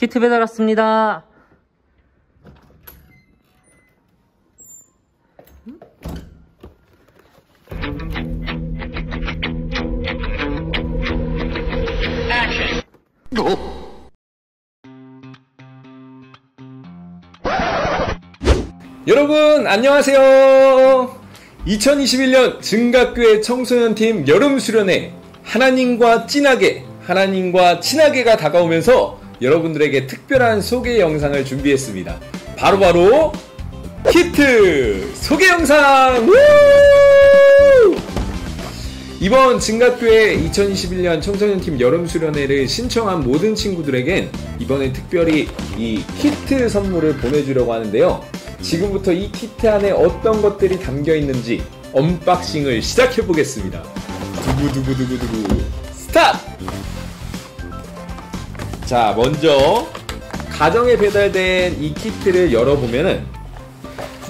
키트 배달 왔습니다. 여러분 안녕하세요. 2021년 증각교회 청소년팀 여름 수련회 하나님과 친하게가 다가오면서 여러분들에게 특별한 소개 영상을 준비했습니다. 바로 키트 소개 영상! 이번 증각교회 2021년 청소년팀 여름 수련회를 신청한 모든 친구들에겐 이번에 특별히 이 키트 선물을 보내주려고 하는데요. 지금부터 이 키트 안에 어떤 것들이 담겨 있는지 언박싱을 시작해 보겠습니다. 두구두구두구두구 스타트! 자, 먼저 가정에 배달된 이 키트를 열어보면은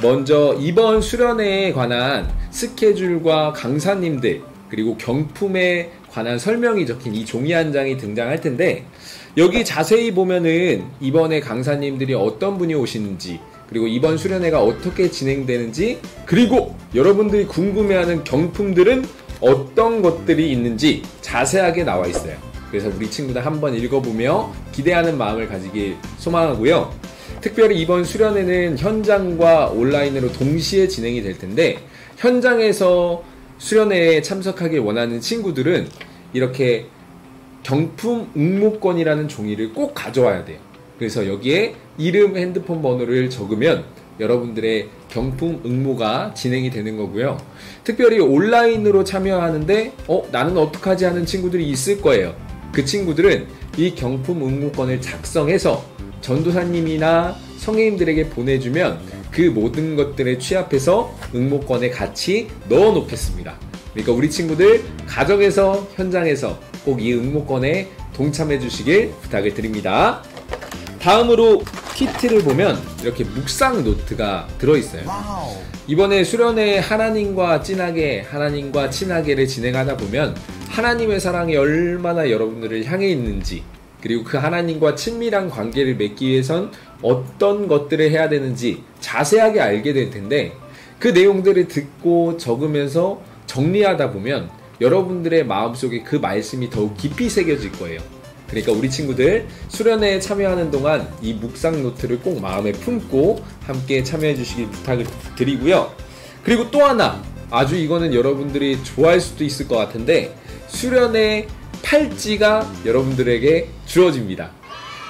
먼저 이번 수련회에 관한 스케줄과 강사님들 그리고 경품에 관한 설명이 적힌 이 종이 한 장이 등장할 텐데, 여기 자세히 보면은 이번에 강사님들이 어떤 분이 오시는지, 그리고 이번 수련회가 어떻게 진행되는지, 그리고 여러분들이 궁금해하는 경품들은 어떤 것들이 있는지 자세하게 나와 있어요. 그래서 우리 친구들 한번 읽어보며 기대하는 마음을 가지길 소망하고요. 특별히 이번 수련회는 현장과 온라인으로 동시에 진행이 될 텐데, 현장에서 수련회에 참석하길 원하는 친구들은 이렇게 경품 응모권이라는 종이를 꼭 가져와야 돼요. 그래서 여기에 이름, 핸드폰 번호를 적으면 여러분들의 경품 응모가 진행이 되는 거고요. 특별히 온라인으로 참여하는데 나는 어떡하지 하는 친구들이 있을 거예요. 그 친구들은 이 경품 응모권을 작성해서 전도사님이나 성인들에게 보내주면 그 모든 것들에 취합해서 응모권에 같이 넣어 놓겠습니다. 그러니까 우리 친구들 가정에서 현장에서 꼭 이 응모권에 동참해 주시길 부탁을 드립니다. 다음으로 키트를 보면 이렇게 묵상 노트가 들어있어요. 이번에 수련회 하나님과 친하게를 진행하다 보면 하나님의 사랑이 얼마나 여러분들을 향해 있는지, 그리고 그 하나님과 친밀한 관계를 맺기 위해선 어떤 것들을 해야 되는지 자세하게 알게 될 텐데, 그 내용들을 듣고 적으면서 정리하다 보면 여러분들의 마음속에 그 말씀이 더욱 깊이 새겨질 거예요. 그러니까 우리 친구들 수련회에 참여하는 동안 이 묵상 노트를 꼭 마음에 품고 함께 참여해 주시길 부탁을 드리고요. 그리고 또 하나, 아주 이거는 여러분들이 좋아할 수도 있을 것 같은데, 수련회 팔찌가 여러분들에게 주어집니다.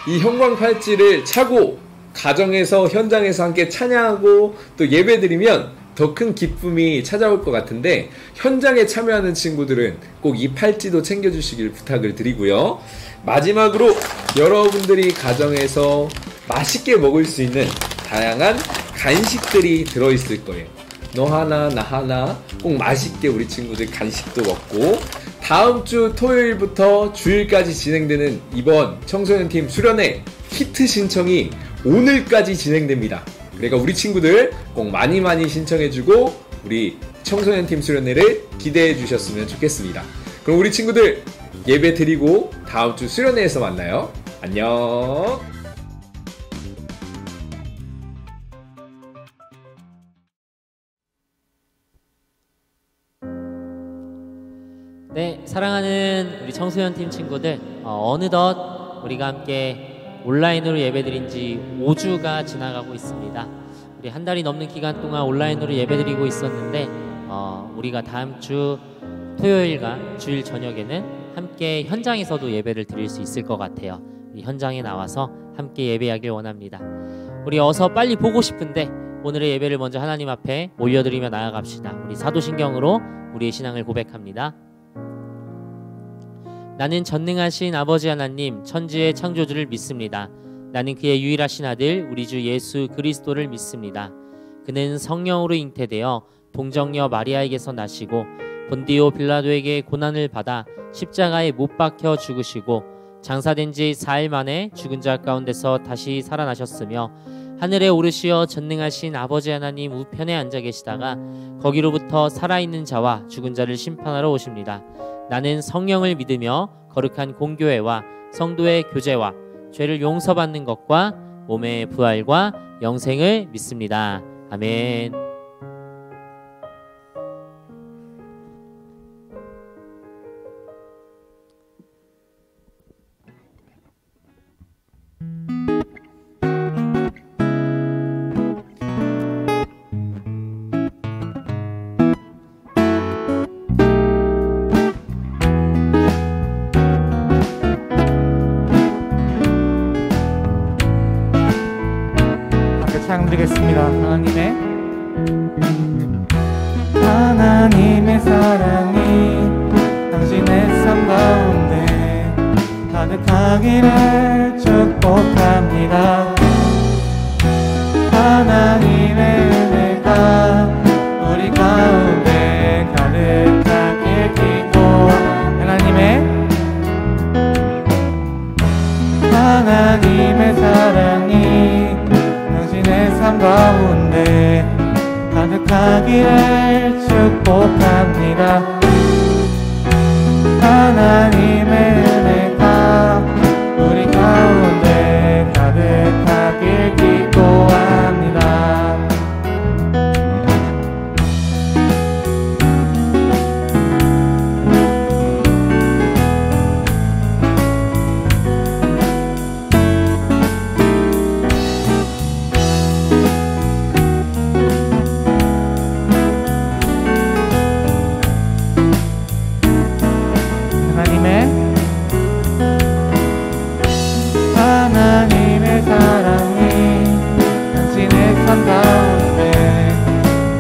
이 형광 팔찌를 차고 가정에서 현장에서 함께 찬양하고 또 예배드리면 더 큰 기쁨이 찾아올 것 같은데, 현장에 참여하는 친구들은 꼭 이 팔찌도 챙겨주시길 부탁을 드리고요. 마지막으로 여러분들이 가정에서 맛있게 먹을 수 있는 다양한 간식들이 들어있을 거예요. 너 하나 나 하나 꼭 맛있게 우리 친구들 간식도 먹고, 다음 주 토요일부터 주일까지 진행되는 이번 청소년팀 수련회 키트 신청이 오늘까지 진행됩니다. 그러니까 우리 친구들 꼭 많이 신청해주고 우리 청소년팀 수련회를 기대해 주셨으면 좋겠습니다. 그럼 우리 친구들 예배 드리고 다음 주 수련회에서 만나요. 안녕. 네, 사랑하는 우리 청소년팀 친구들, 어느덧 우리가 함께 온라인으로 예배드린 지 5주가 지나가고 있습니다. 우리 한 달이 넘는 기간 동안 온라인으로 예배드리고 있었는데, 우리가 다음 주 토요일과 주일 저녁에는 함께 현장에서도 예배를 드릴 수 있을 것 같아요. 우리 현장에 나와서 함께 예배하길 원합니다. 우리 어서 빨리 보고 싶은데 오늘의 예배를 먼저 하나님 앞에 올려드리며 나아갑시다. 우리 사도신경으로 우리의 신앙을 고백합니다. 나는 전능하신 아버지 하나님, 천지의 창조주를 믿습니다. 나는 그의 유일하신 아들 우리 주 예수 그리스도를 믿습니다. 그는 성령으로 잉태되어 동정녀 마리아에게서 나시고 본디오 빌라도에게 고난을 받아 십자가에 못 박혀 죽으시고 장사된 지 4일 만에 죽은 자 가운데서 다시 살아나셨으며 하늘에 오르시어 전능하신 아버지 하나님 우편에 앉아 계시다가 거기로부터 살아있는 자와 죽은 자를 심판하러 오십니다. 나는 성령을 믿으며 거룩한 공교회와 성도의 교제와 죄를 용서받는 것과 몸의 부활과 영생을 믿습니다. 아멘. 찬양드리겠습니다. 하나님의 사랑이 당신의 삶 가운데 가득하기를 축복합니다. 하나님의 은혜가 우리 가운데 가득하게 하나님의 사랑이 당신의 삶 가운데 가득하기를 축복합니다. 하나님의 은혜가 우리 가운데 가득하길 기도합니다. 하나님의 사랑이 당신의 삶 가운데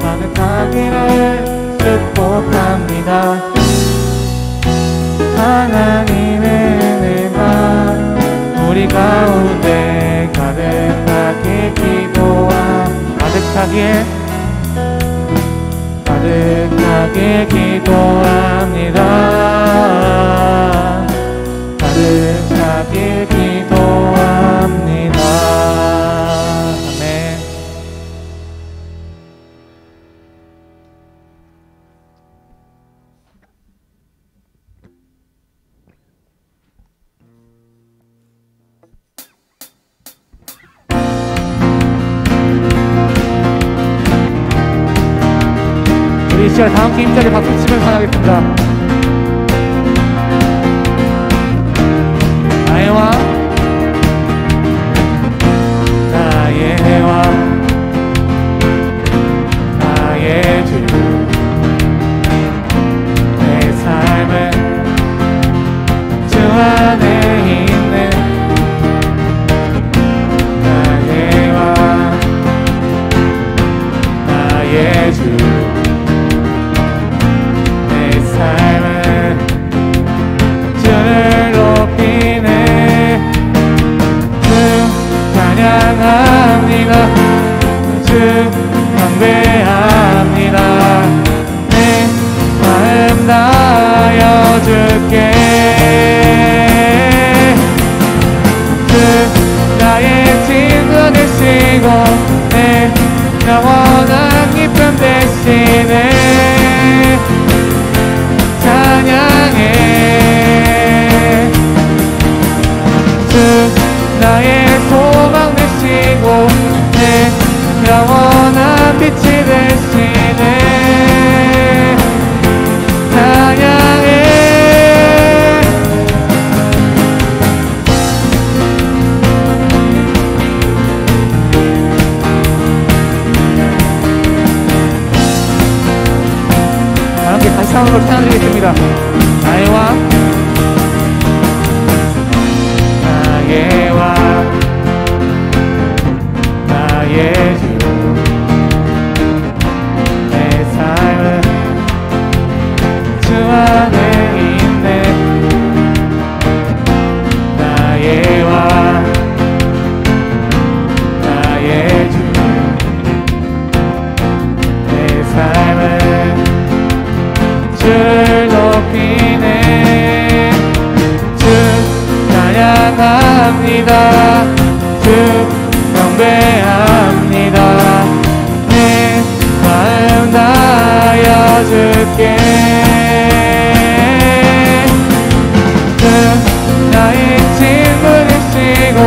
가득하기를 축복합니다. 하나님의 은혜가 우리 가운데 가득하게 기도합니다. 가득하게 기도합니다. 아멘. 우리 이 시간 다 함께 힘차게 박수치면서 찬양하겠습니다. 나의 왕, 나의 왕, 나의 주, 내 삶은 주 안에 있네. 나의 왕, 나의 주, 내 삶은 주를 높이네. 주 찬양합니다. 주 경배합니다. 내 마음 다하여 주께. 주 나의 친구 되시고 내 영원한 기쁨 되시네. 찬양해. 주 나의 소망 되시고 내 영원한 빛이 되시네. 찬양해. 함께 다시 한번 찬양드리겠습니다. 나의 왕, 나의 왕, 나의 주, 내 삶은 주 안에 있네. 나의 왕, 나의 주, 내 삶은 주를 높이네. 주 찬양합니다. 주 경배합니다. 내 마음 다하여 주께. 주 나의 친구 되시고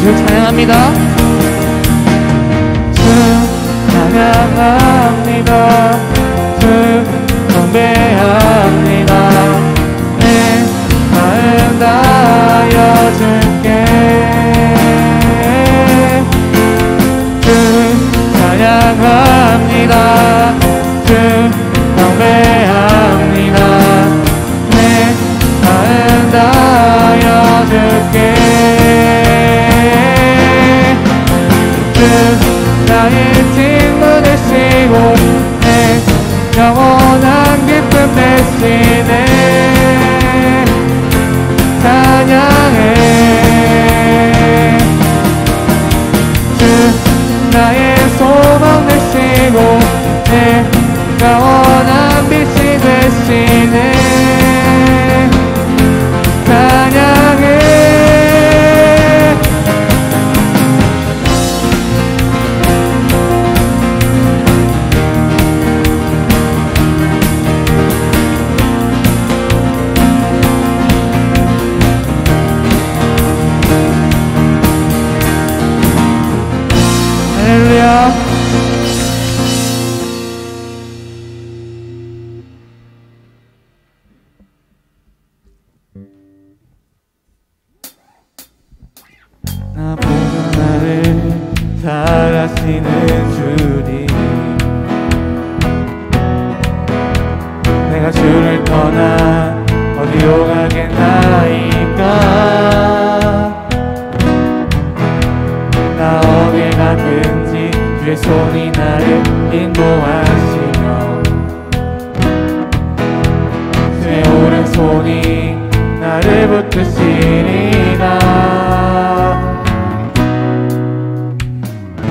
주를 찬양합니다. 주 찬양합니다. 주 경배합니다. 내 마음 다하여 주께 주 찬양합니다. 주 경배합니다. 내 마음 다하여 주께 주 나의 친구 되시고 내 영원한 기쁨 되시네. 찬양해 주 나의 소망 되시고 내 영원한 빛이 되시네. 찬양해 할렐루야. 나보다 나를 사랑하시는 주님, 내가 주를 떠나 어디로 가겠나이까. 나 어딜 가든지 주의 손이 나를 인도하시며 주의 오른손이 나를 붙드시리라.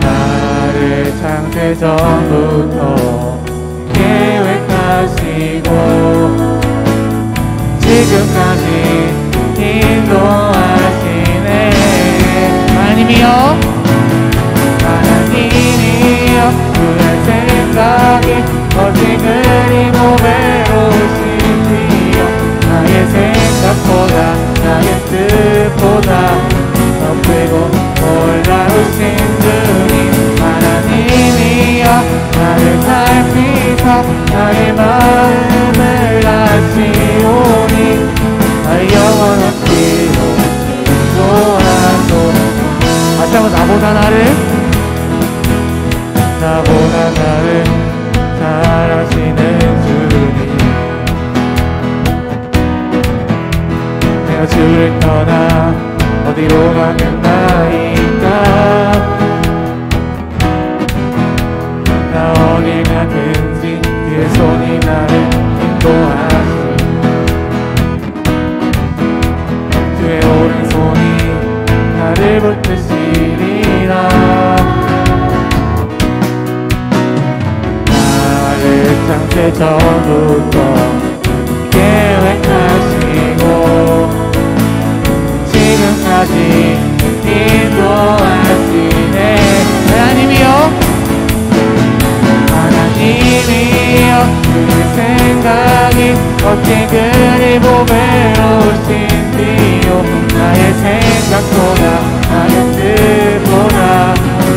나를 창세전부터 계획하시고 지금까지 인도하시네. 하나님이여, 하나님이여, 그날 생각이 어찌 그리 고배로우신지요. 나의 생각보다 나의 뜻보다 더 크고 놀라우신 주님. 하나님이여, 나를 살피사 나의 마음을 아시오니 나의 영원한 길로 인도하소서. 다시 한번 나보다 나를 사랑하시는 주님, 내가 주를 떠나 어디로 가겠나이까. 나 어딜 가든지 주의 손이 나를 인도하시고 주의 오른손이 나를 붙드시리라. 나를 창세전부터 계획하시고 지금까지 인도하시네. 하나님이여, 하나님이여, 그의 생각이 어찌 그리 보배로우신지요. 나의 생각보다 나의 뜻보다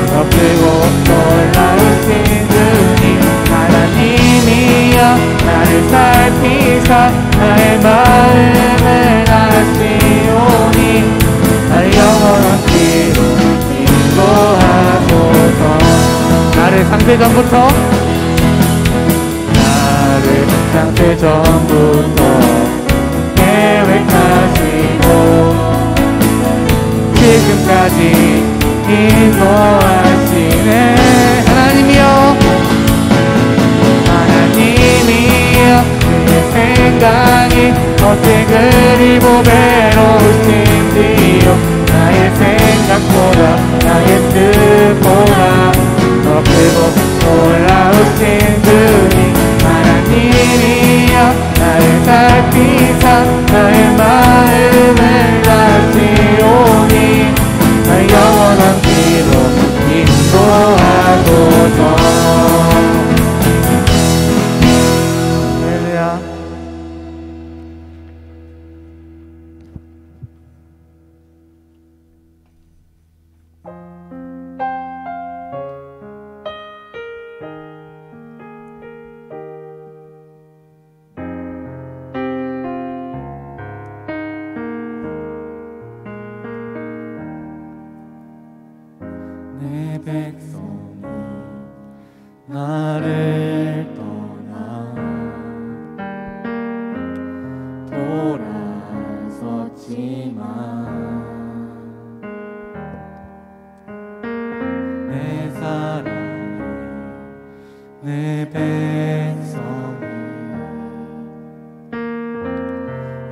더 크고 놀라우신 주님. 하나님이여, 나를 살피사 나의 마음을 아시오니 나의 영원한 길로 인도하소서. 나를 창세전부터 계획하시고 지금까지 인도하시네. 하나님이여, 하나님이여, 그의 생각이 어찌 그리 보배로우신지요. 나의 생각보다 나의 뜻보다 더 크고 놀라우신 주님. 하나님이여, 나를 살피사 나의 마음을 아시오니 나의 영원한 길로 인도하소서. 할렐루야. 백성이 나를 떠나 돌아섰지만 내 사랑이 내 백성이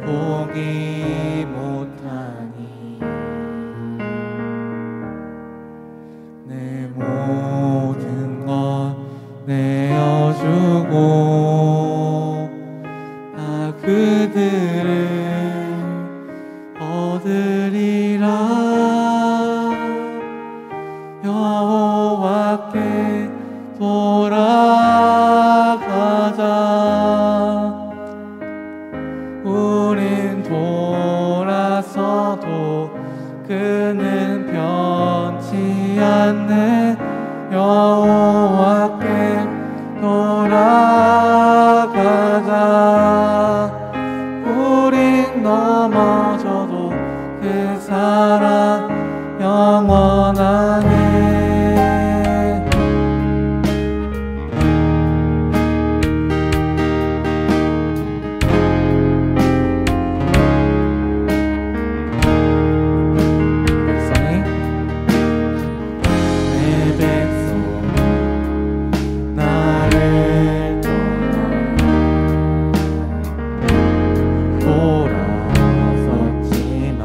포기 못하니 내 모든 것 내어주고 나 그들을 얻으리라. 여호와께 돌아가자. 우린 돌아서도 그는 변치 않네. 여호와께 돌아가자. 우린 넘어져도 그 사랑 영원하네. 내 백성 나를 떠나 돌아섰지만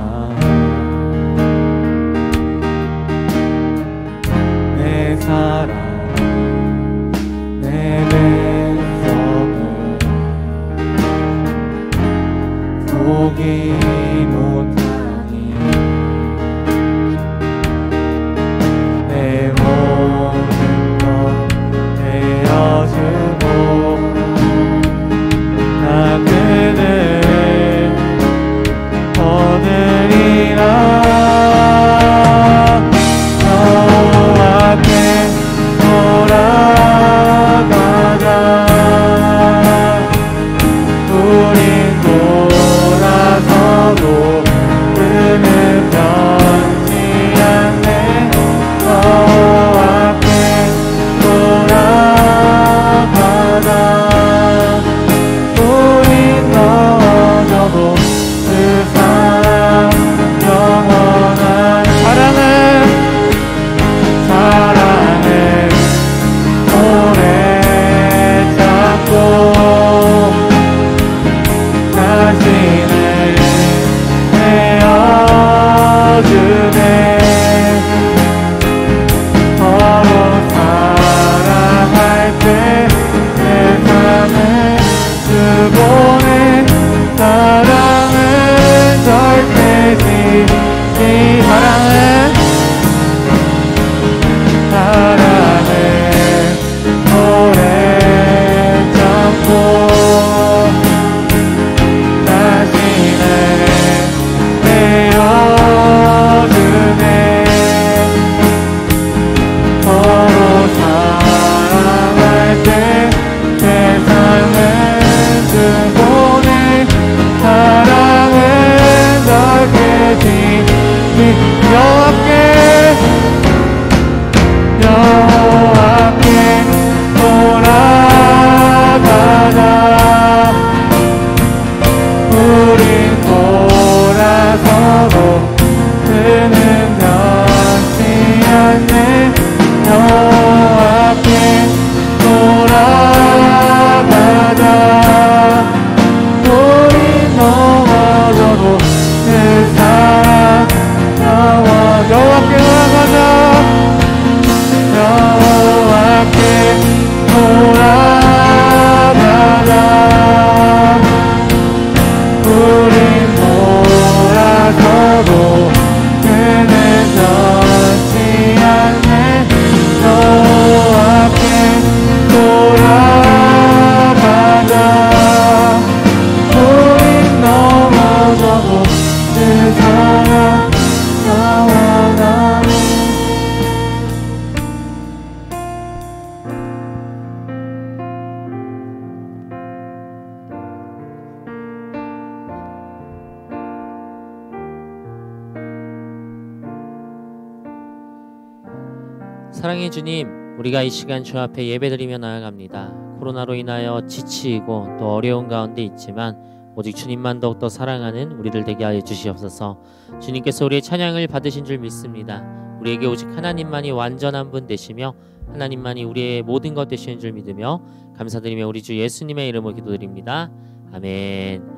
사랑의 주님, 우리가 이 시간 주 앞에 예배드리며 나아갑니다. 코로나로 인하여 지치고 또 어려운 가운데 있지만 오직 주님만 더욱더 사랑하는 우리들 되게 하여 주시옵소서. 주님께서 우리의 찬양을 받으신 줄 믿습니다. 우리에게 오직 하나님만이 완전한 분 되시며 하나님만이 우리의 모든 것 되시는 줄 믿으며 감사드리며 우리 주 예수님의 이름으로 기도드립니다. 아멘.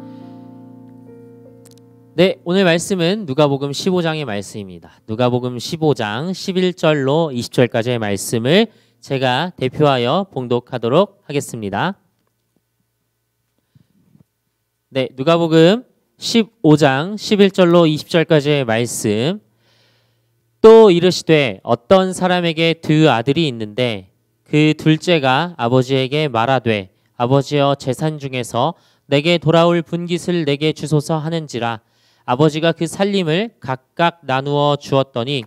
네, 오늘 말씀은 누가복음 15장의 말씀입니다. 누가복음 15장 11절로 20절까지의 말씀을 제가 대표하여 봉독하도록 하겠습니다. 네, 누가복음 15장 11절로 20절까지의 말씀. 또 이르시되 어떤 사람에게 두 아들이 있는데 그 둘째가 아버지에게 말하되 아버지여 재산 중에서 내게 돌아올 분깃을 내게 주소서 하는지라. 아버지가 그 살림을 각각 나누어 주었더니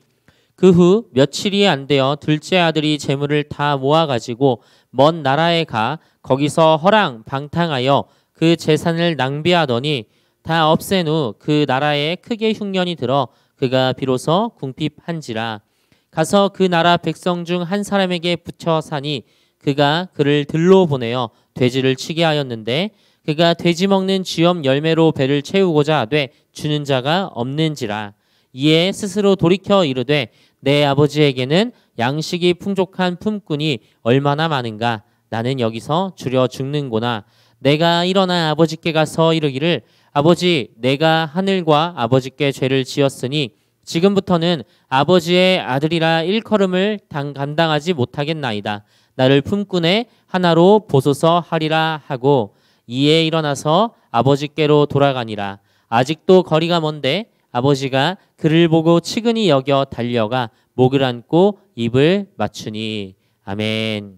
그 후 며칠이 안 되어 둘째 아들이 재물을 다 모아가지고 먼 나라에 가 거기서 허랑방탕하여 그 재산을 낭비하더니 다 없앤 후 그 나라에 크게 흉년이 들어 그가 비로소 궁핍한지라. 가서 그 나라 백성 중 한 사람에게 붙여 사니 그가 그를 들로 보내어 돼지를 치게 하였는데 그가 돼지 먹는 쥐엄 열매로 배를 채우고자 하되 주는 자가 없는지라. 이에 스스로 돌이켜 이르되 내 아버지에게는 양식이 풍족한 품꾼이 얼마나 많은가. 나는 여기서 줄여 죽는구나. 내가 일어나 아버지께 가서 이르기를 아버지, 내가 하늘과 아버지께 죄를 지었으니 지금부터는 아버지의 아들이라 일컬음을 감당하지 못하겠나이다. 나를 품꾼의 하나로 보소서 하리라 하고 이에 일어나서 아버지께로 돌아가니라. 아직도 거리가 먼데 아버지가 그를 보고 치근히 여겨 달려가 목을 안고 입을 맞추니. 아멘.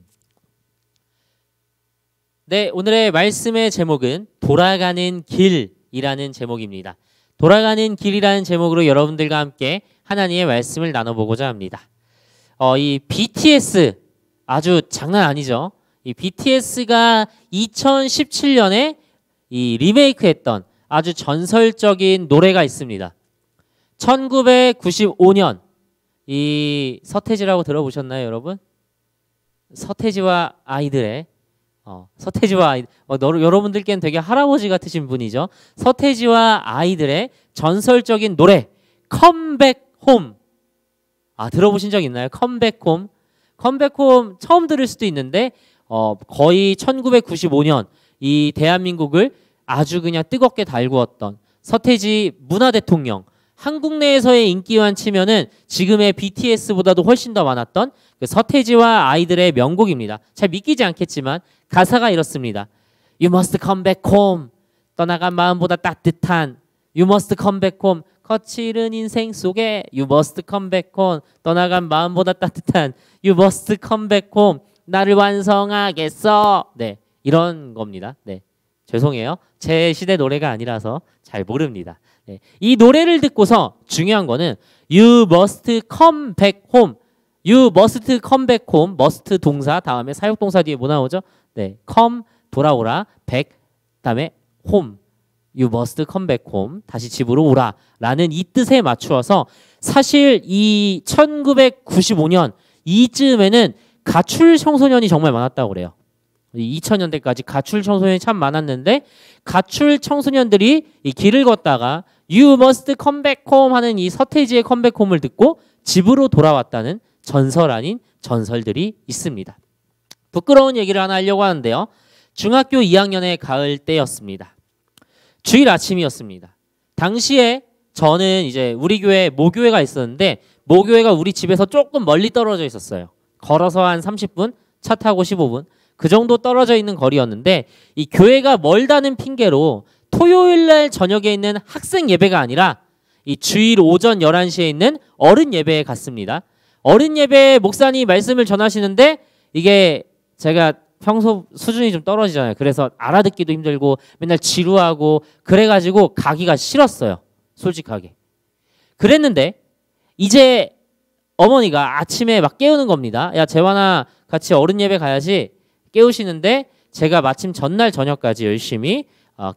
네, 오늘의 말씀의 제목은 돌아가는 길이라는 제목입니다. 돌아가는 길이라는 제목으로 여러분들과 함께 하나님의 말씀을 나눠보고자 합니다. 이 BTS 아주 장난 아니죠. 이 BTS가 2017년에 이 리메이크했던 아주 전설적인 노래가 있습니다. 1995년 이 서태지라고 들어보셨나요, 여러분? 서태지와 아이들의 여러분들께는 되게 할아버지 같으신 분이죠. 서태지와 아이들의 전설적인 노래 컴백홈. 들어보신 적 있나요? 컴백홈. 컴백홈 처음 들을 수도 있는데 거의 1995년 이 대한민국을 아주 그냥 뜨겁게 달구었던 서태지 문화대통령, 한국 내에서의 인기만 치면은 지금의 BTS보다도 훨씬 더 많았던 그 서태지와 아이들의 명곡입니다. 잘 믿기지 않겠지만 가사가 이렇습니다. You must come back home. 떠나간 마음보다 따뜻한 You must come back home. 거칠은 인생 속에 You must come back home. 떠나간 마음보다 따뜻한 You must come back home. 나를 완성하겠어. 네, 이런 겁니다. 네, 죄송해요. 제 시대 노래가 아니라서 잘 모릅니다. 네, 이 노래를 듣고서 중요한 거는 You must come back home. You must come back home. must 동사 다음에 사역동사 뒤에 뭐 나오죠? 네, come 돌아오라. back 다음에 home. You must come back home. 다시 집으로 오라. 라는 이 뜻에 맞추어서 사실 이 1995년 이쯤에는 가출 청소년이 정말 많았다고 그래요. 2000년대까지 가출 청소년이 참 많았는데 가출 청소년들이 이 길을 걷다가 You must come back home 하는 이 서태지의 컴백홈을 듣고 집으로 돌아왔다는 전설 아닌 전설들이 있습니다. 부끄러운 얘기를 하나 하려고 하는데요. 중학교 2학년의 가을 때였습니다. 주일 아침이었습니다. 당시에 저는 이제 우리 교회 모교회가 있었는데 모교회가 우리 집에서 조금 멀리 떨어져 있었어요. 걸어서 한 30분, 차 타고 15분 그 정도 떨어져 있는 거리였는데 이 교회가 멀다는 핑계로 토요일 날 저녁에 있는 학생 예배가 아니라 이 주일 오전 11시에 있는 어른 예배에 갔습니다. 어른 예배 목사님 말씀을 전하시는데 이게 제가 평소 수준이 좀 떨어지잖아요. 그래서 알아듣기도 힘들고 맨날 지루하고 그래가지고 가기가 싫었어요. 솔직하게. 그랬는데 이제 어머니가 아침에 막 깨우는 겁니다. 야, 재환아 같이 어른 예배 가야지. 깨우시는데 제가 마침 전날 저녁까지 열심히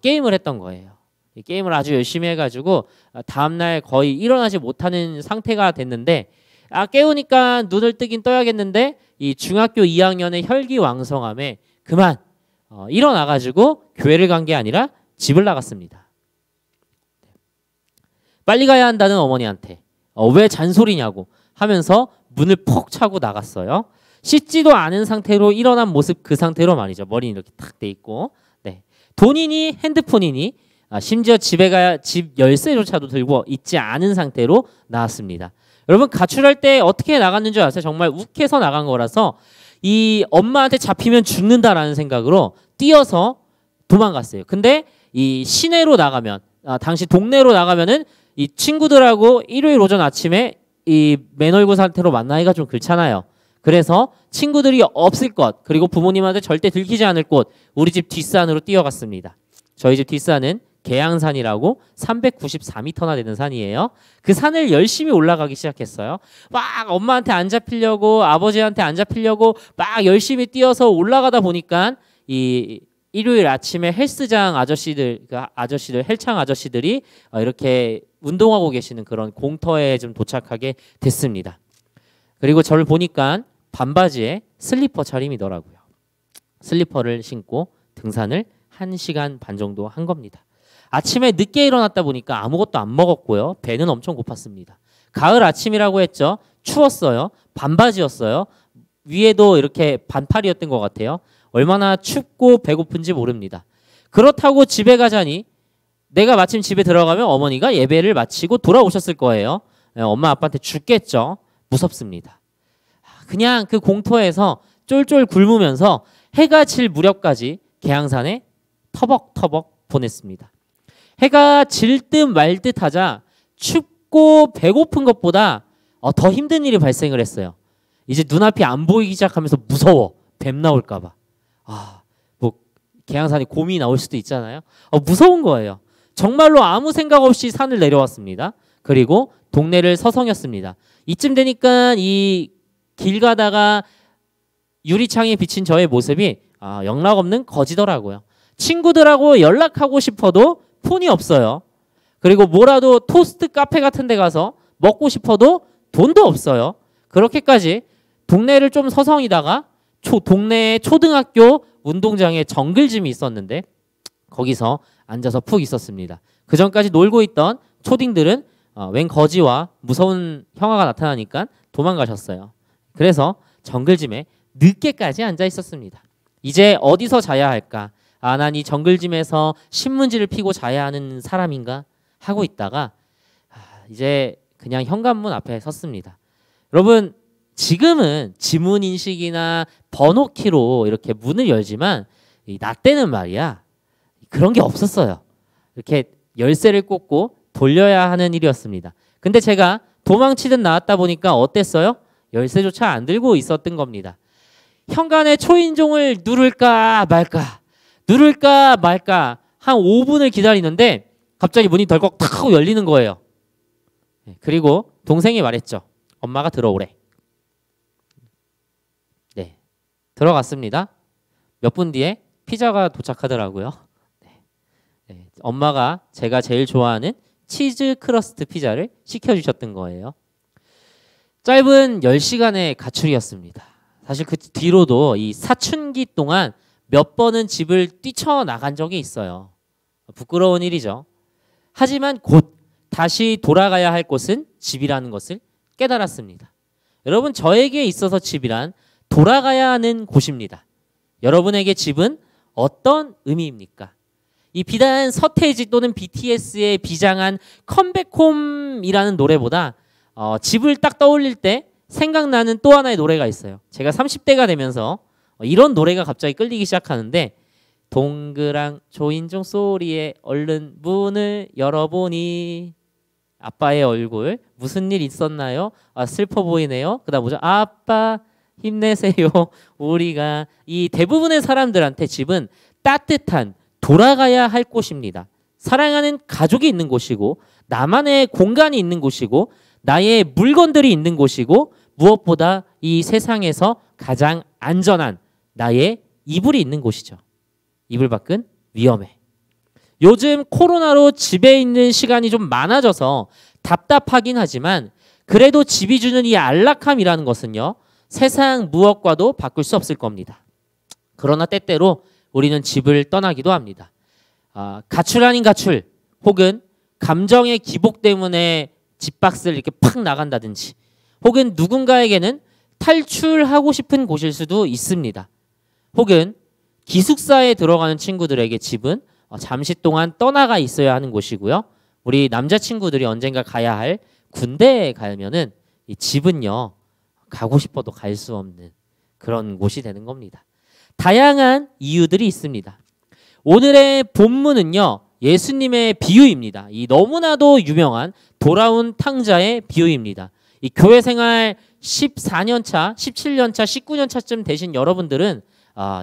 게임을 했던 거예요. 이 게임을 아주 열심히 해가지고 다음날 거의 일어나지 못하는 상태가 됐는데 깨우니까 눈을 뜨긴 떠야겠는데 이 중학교 2학년의 혈기왕성함에 그만 일어나가지고 교회를 간 게 아니라 집을 나갔습니다. 빨리 가야 한다는 어머니한테 왜 잔소리냐고 하면서 문을 퍽 차고 나갔어요. 씻지도 않은 상태로 일어난 모습, 그 상태로 말이죠. 머리는 이렇게 탁 돼 있고, 네. 돈이니 핸드폰이니 심지어 집에 가야 집 열쇠조차도 들고 있지 않은 상태로 나왔습니다. 여러분, 가출할 때 어떻게 나갔는 줄 아세요? 정말 욱해서 나간 거라서 이 엄마한테 잡히면 죽는다라는 생각으로 뛰어서 도망갔어요. 근데 이 시내로 나가면, 당시 동네로 나가면은 이 친구들하고 일요일 오전 아침에 이 맨얼굴 상태로 만나기가 좀 그렇잖아요. 그래서 친구들이 없을 것, 그리고 부모님한테 절대 들키지 않을 곳, 우리 집 뒷산으로 뛰어갔습니다. 저희 집 뒷산은 계양산이라고 394m나 되는 산이에요. 그 산을 열심히 올라가기 시작했어요. 막 엄마한테 안 잡히려고, 아버지한테 안 잡히려고 막 열심히 뛰어서 올라가다 보니까 이 일요일 아침에 헬스장 아저씨들, 헬창 아저씨들이 이렇게 운동하고 계시는 그런 공터에 좀 도착하게 됐습니다. 그리고 저를 보니까 반바지에 슬리퍼 차림이더라고요. 슬리퍼를 신고 등산을 1시간 반 정도 한 겁니다. 아침에 늦게 일어났다 보니까 아무것도 안 먹었고요. 배는 엄청 고팠습니다. 가을 아침이라고 했죠. 추웠어요. 반바지였어요. 위에도 이렇게 반팔이었던 것 같아요. 얼마나 춥고 배고픈지 모릅니다. 그렇다고 집에 가자니 내가 마침 집에 들어가면 어머니가 예배를 마치고 돌아오셨을 거예요. 엄마 아빠한테 죽겠죠. 무섭습니다. 그냥 그 공터에서 쫄쫄 굶으면서 해가 질 무렵까지 계양산에 터벅터벅 보냈습니다. 해가 질 듯 말 듯 하자 춥고 배고픈 것보다 더 힘든 일이 발생을 했어요. 이제 눈앞이 안 보이기 시작하면서 무서워. 뱀 나올까 봐. 뭐 계양산에 곰이 나올 수도 있잖아요. 무서운 거예요. 정말로 아무 생각 없이 산을 내려왔습니다. 그리고 동네를 서성였습니다. 이쯤 되니까 이 길 가다가 유리창에 비친 저의 모습이 영락없는 거지더라고요. 친구들하고 연락하고 싶어도 폰이 없어요. 그리고 뭐라도 토스트 카페 같은 데 가서 먹고 싶어도 돈도 없어요. 그렇게까지 동네를 좀 서성이다가 동네에 초등학교 운동장에 정글짐이 있었는데 거기서 앉아서 푹 있었습니다. 그 전까지 놀고 있던 초딩들은 웬 거지와 무서운 형아가 나타나니까 도망가셨어요. 그래서 정글짐에 늦게까지 앉아 있었습니다. 이제 어디서 자야 할까? 난 이 정글짐에서 신문지를 피고 자야 하는 사람인가? 하고 있다가 이제 그냥 현관문 앞에 섰습니다. 여러분, 지금은 지문 인식이나 번호키로 이렇게 문을 열지만 나 때는 말이야 그런 게 없었어요. 이렇게 열쇠를 꽂고 돌려야 하는 일이었습니다. 근데 제가 도망치듯 나왔다 보니까 어땠어요? 열쇠조차 안 들고 있었던 겁니다. 현관에 초인종을 누를까 말까 한 5분을 기다리는데 갑자기 문이 덜컥 탁 하고 열리는 거예요. 그리고 동생이 말했죠. 엄마가 들어오래. 네, 들어갔습니다. 몇 분 뒤에 피자가 도착하더라고요. 네, 엄마가 제가 제일 좋아하는 치즈 크러스트 피자를 시켜주셨던 거예요. 짧은 10시간의 가출이었습니다. 사실 그 뒤로도 이 사춘기 동안 몇 번은 집을 뛰쳐나간 적이 있어요. 부끄러운 일이죠. 하지만 곧 다시 돌아가야 할 곳은 집이라는 것을 깨달았습니다. 여러분, 저에게 있어서 집이란 돌아가야 하는 곳입니다. 여러분에게 집은 어떤 의미입니까? 이 비단 서태지 또는 BTS의 비장한 컴백홈이라는 노래보다 집을 딱 떠올릴 때 생각나는 또 하나의 노래가 있어요. 제가 30대가 되면서 이런 노래가 갑자기 끌리기 시작하는데 동그랑 초인종 소리에 얼른 문을 열어보니 아빠의 얼굴 무슨 일 있었나요? 슬퍼 보이네요. 그다음 뭐죠? 아빠 힘내세요. 우리가 이 대부분의 사람들한테 집은 따뜻한 돌아가야 할 곳입니다. 사랑하는 가족이 있는 곳이고 나만의 공간이 있는 곳이고 나의 물건들이 있는 곳이고 무엇보다 이 세상에서 가장 안전한 나의 이불이 있는 곳이죠. 이불 밖은 위험해. 요즘 코로나로 집에 있는 시간이 좀 많아져서 답답하긴 하지만 그래도 집이 주는 이 안락함이라는 것은요, 세상 무엇과도 바꿀 수 없을 겁니다. 그러나 때때로 우리는 집을 떠나기도 합니다. 가출 아닌 가출, 혹은 감정의 기복 때문에 집 밖을 이렇게 팍 나간다든지, 혹은 누군가에게는 탈출하고 싶은 곳일 수도 있습니다. 혹은 기숙사에 들어가는 친구들에게 집은 잠시 동안 떠나가 있어야 하는 곳이고요. 우리 남자친구들이 언젠가 가야 할 군대에 가면은 이 집은요, 가고 싶어도 갈 수 없는 그런 곳이 되는 겁니다. 다양한 이유들이 있습니다. 오늘의 본문은요, 예수님의 비유입니다. 이 너무나도 유명한 돌아온 탕자의 비유입니다. 이 교회 생활 14년 차, 17년 차, 19년 차쯤 되신 여러분들은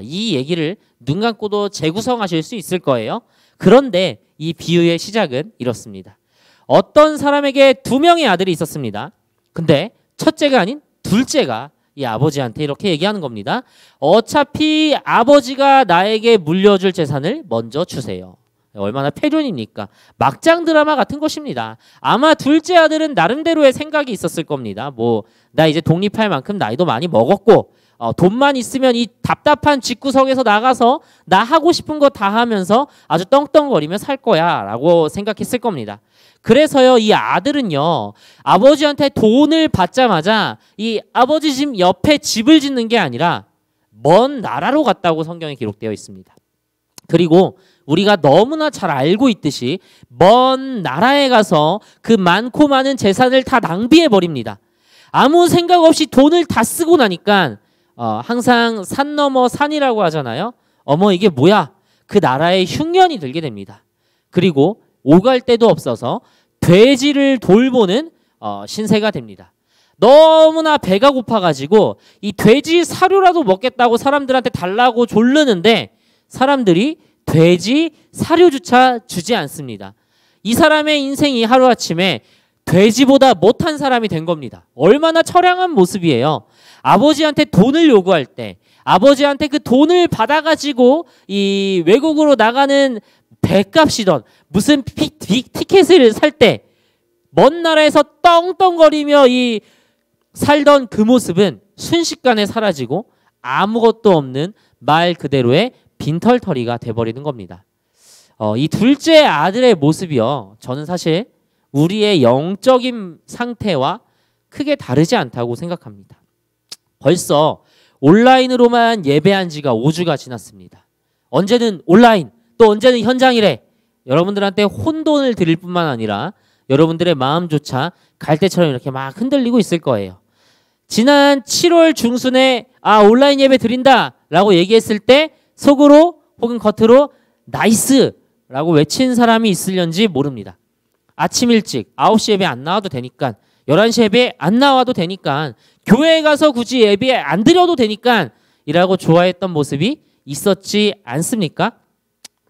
이 얘기를 눈 감고도 재구성하실 수 있을 거예요. 그런데 이 비유의 시작은 이렇습니다. 어떤 사람에게 2명의 아들이 있었습니다. 근데 첫째가 아닌 둘째가 이 아버지한테 이렇게 얘기하는 겁니다. 어차피 아버지가 나에게 물려줄 재산을 먼저 주세요. 얼마나 패륜입니까? 막장 드라마 같은 것입니다. 아마 둘째 아들은 나름대로의 생각이 있었을 겁니다. 나 이제 독립할 만큼 나이도 많이 먹었고, 돈만 있으면 이 답답한 집구석에서 나가서 나 하고 싶은 거 다 하면서 아주 떵떵거리며 살 거야 라고 생각했을 겁니다. 그래서요, 이 아들은요, 아버지한테 돈을 받자마자 이 아버지 집 옆에 집을 짓는 게 아니라 먼 나라로 갔다고 성경에 기록되어 있습니다. 그리고 우리가 너무나 잘 알고 있듯이 먼 나라에 가서 그 많고 많은 재산을 다 낭비해 버립니다. 아무 생각 없이 돈을 다 쓰고 나니까 항상 산 넘어 산이라고 하잖아요. 어머 이게 뭐야? 그 나라에 흉년이 들게 됩니다. 그리고 오갈 데도 없어서 돼지를 돌보는 신세가 됩니다. 너무나 배가 고파가지고 이 돼지 사료라도 먹겠다고 사람들한테 달라고 졸르는데 사람들이 돼지 사료조차 주지 않습니다. 이 사람의 인생이 하루아침에 돼지보다 못한 사람이 된 겁니다. 얼마나 처량한 모습이에요. 아버지한테 돈을 요구할 때, 아버지한테 그 돈을 받아가지고 이 외국으로 나가는 배값이던 무슨 티켓을 살 때 먼 나라에서 떵떵거리며 이 살던 그 모습은 순식간에 사라지고 아무것도 없는 말 그대로의 빈털터리가 돼버리는 겁니다. 이 둘째 아들의 모습이요, 저는 사실 우리의 영적인 상태와 크게 다르지 않다고 생각합니다. 벌써 온라인으로만 예배한 지가 5주가 지났습니다. 언제는 온라인, 또 언제는 현장이래. 여러분들한테 혼돈을 드릴 뿐만 아니라 여러분들의 마음조차 갈대처럼 이렇게 막 흔들리고 있을 거예요. 지난 7월 중순에 온라인 예배 드린다 라고 얘기했을 때 속으로 혹은 겉으로 나이스 라고 외친 사람이 있을런지 모릅니다. 아침 일찍 9시 예배 안 나와도 되니까, 11시 예배 안 나와도 되니까, 교회에 가서 굳이 예배 안 드려도 되니까 이라고 좋아했던 모습이 있었지 않습니까?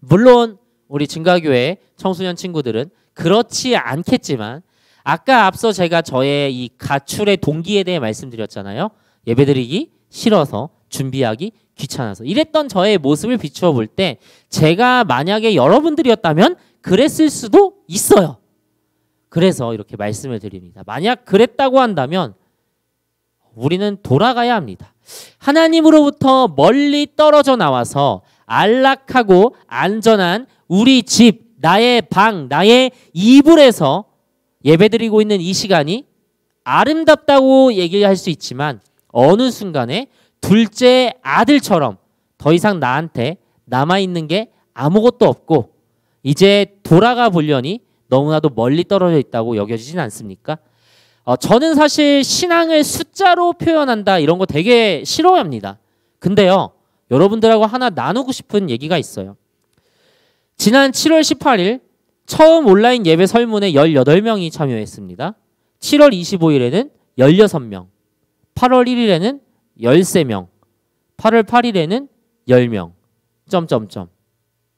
물론 우리 증가교회 청소년 친구들은 그렇지 않겠지만, 아까 앞서 제가 저의 이 가출의 동기에 대해 말씀드렸잖아요. 예배드리기 싫어서, 준비하기 귀찮아서, 이랬던 저의 모습을 비추어 볼 때 제가 만약에 여러분들이었다면 그랬을 수도 있어요. 그래서 이렇게 말씀을 드립니다. 만약 그랬다고 한다면 우리는 돌아가야 합니다. 하나님으로부터 멀리 떨어져 나와서 안락하고 안전한 우리 집, 나의 방, 나의 이불에서 예배드리고 있는 이 시간이 아름답다고 얘기할 수 있지만 어느 순간에 둘째 아들처럼 더 이상 나한테 남아있는 게 아무것도 없고 이제 돌아가 보려니 너무나도 멀리 떨어져 있다고 여겨지진 않습니까? 저는 사실 신앙을 숫자로 표현한다 이런 거 되게 싫어합니다. 근데요, 여러분들하고 하나 나누고 싶은 얘기가 있어요. 지난 7월 18일 처음 온라인 예배 설문에 18명이 참여했습니다. 7월 25일에는 16명, 8월 1일에는 13명, 8월 8일에는 10명,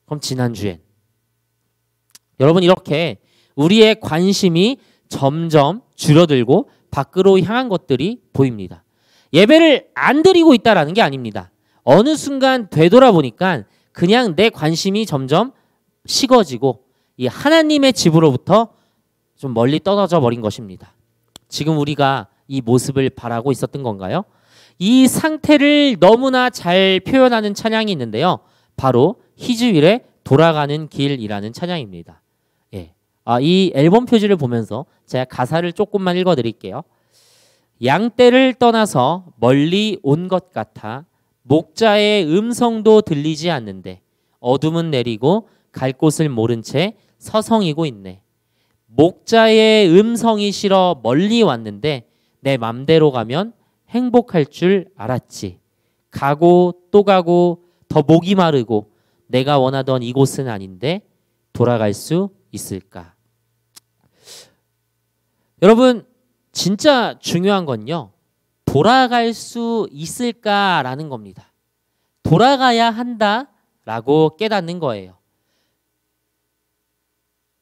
그럼 지난주엔. 여러분, 이렇게 우리의 관심이 점점 줄어들고 밖으로 향한 것들이 보입니다. 예배를 안 드리고 있다라는 게 아닙니다. 어느 순간 되돌아보니까 그냥 내 관심이 점점 식어지고 이 하나님의 집으로부터 좀 멀리 떨어져 버린 것입니다. 지금 우리가 이 모습을 바라고 있었던 건가요? 이 상태를 너무나 잘 표현하는 찬양이 있는데요. 바로 히즈윌의 돌아가는 길이라는 찬양입니다. 예. 이 앨범 표지를 보면서 제가 가사를 조금만 읽어드릴게요. 양떼를 떠나서 멀리 온 것 같아 목자의 음성도 들리지 않는데 어둠은 내리고 갈 곳을 모른 채 서성이고 있네. 목자의 음성이 싫어 멀리 왔는데 내 맘대로 가면 행복할 줄 알았지. 가고 또 가고 더 목이 마르고 내가 원하던 이곳은 아닌데 돌아갈 수 있을까? 여러분 진짜 중요한 건요. 돌아갈 수 있을까라는 겁니다. 돌아가야 한다라고 깨닫는 거예요.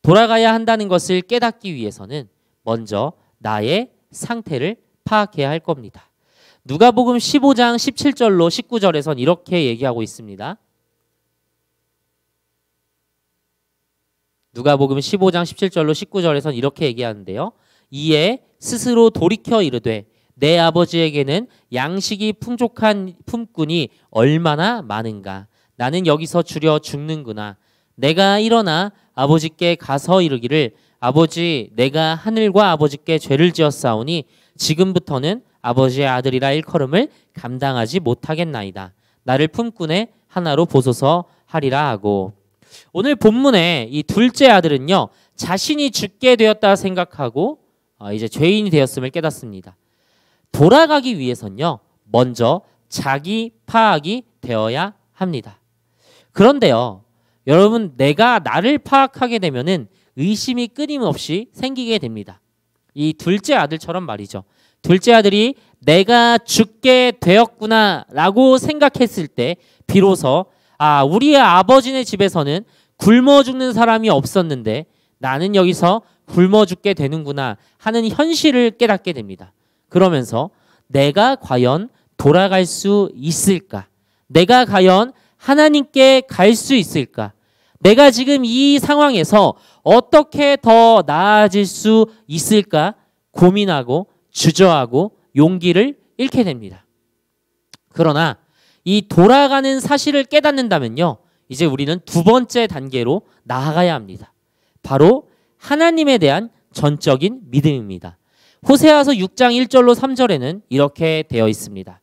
돌아가야 한다는 것을 깨닫기 위해서는 먼저 나의 상태를 파악해야 할 겁니다. 누가복음 15장 17절로 19절에선 이렇게 얘기하고 있습니다. 누가복음 15장 17절로 19절에선 이렇게 얘기하는데요. 이에 스스로 돌이켜 이르되 내 아버지에게는 양식이 풍족한 품꾼이 얼마나 많은가. 나는 여기서 주려 죽는구나. 내가 일어나 아버지께 가서 이르기를 아버지 내가 하늘과 아버지께 죄를 지었사오니 지금부터는 아버지의 아들이라 일컬음을 감당하지 못하겠나이다. 나를 품꾼의 하나로 보소서 하리라 하고, 오늘 본문에 이 둘째 아들은요 자신이 죽게 되었다 생각하고 이제 죄인이 되었음을 깨닫습니다. 돌아가기 위해선요 먼저 자기 파악이 되어야 합니다. 그런데요 여러분 내가 나를 파악하게 되면은 의심이 끊임없이 생기게 됩니다. 이 둘째 아들처럼 말이죠. 둘째 아들이 내가 죽게 되었구나 라고 생각했을 때 비로소 우리의 아버지네 집에서는 굶어 죽는 사람이 없었는데 나는 여기서 굶어 죽게 되는구나 하는 현실을 깨닫게 됩니다. 그러면서 내가 과연 돌아갈 수 있을까? 내가 과연 하나님께 갈 수 있을까? 내가 지금 이 상황에서 어떻게 더 나아질 수 있을까? 고민하고 주저하고 용기를 잃게 됩니다. 그러나 이 돌아가는 사실을 깨닫는다면요 이제 우리는 두 번째 단계로 나아가야 합니다. 바로 하나님에 대한 전적인 믿음입니다. 호세아서 6장 1절로 3절에는 이렇게 되어 있습니다.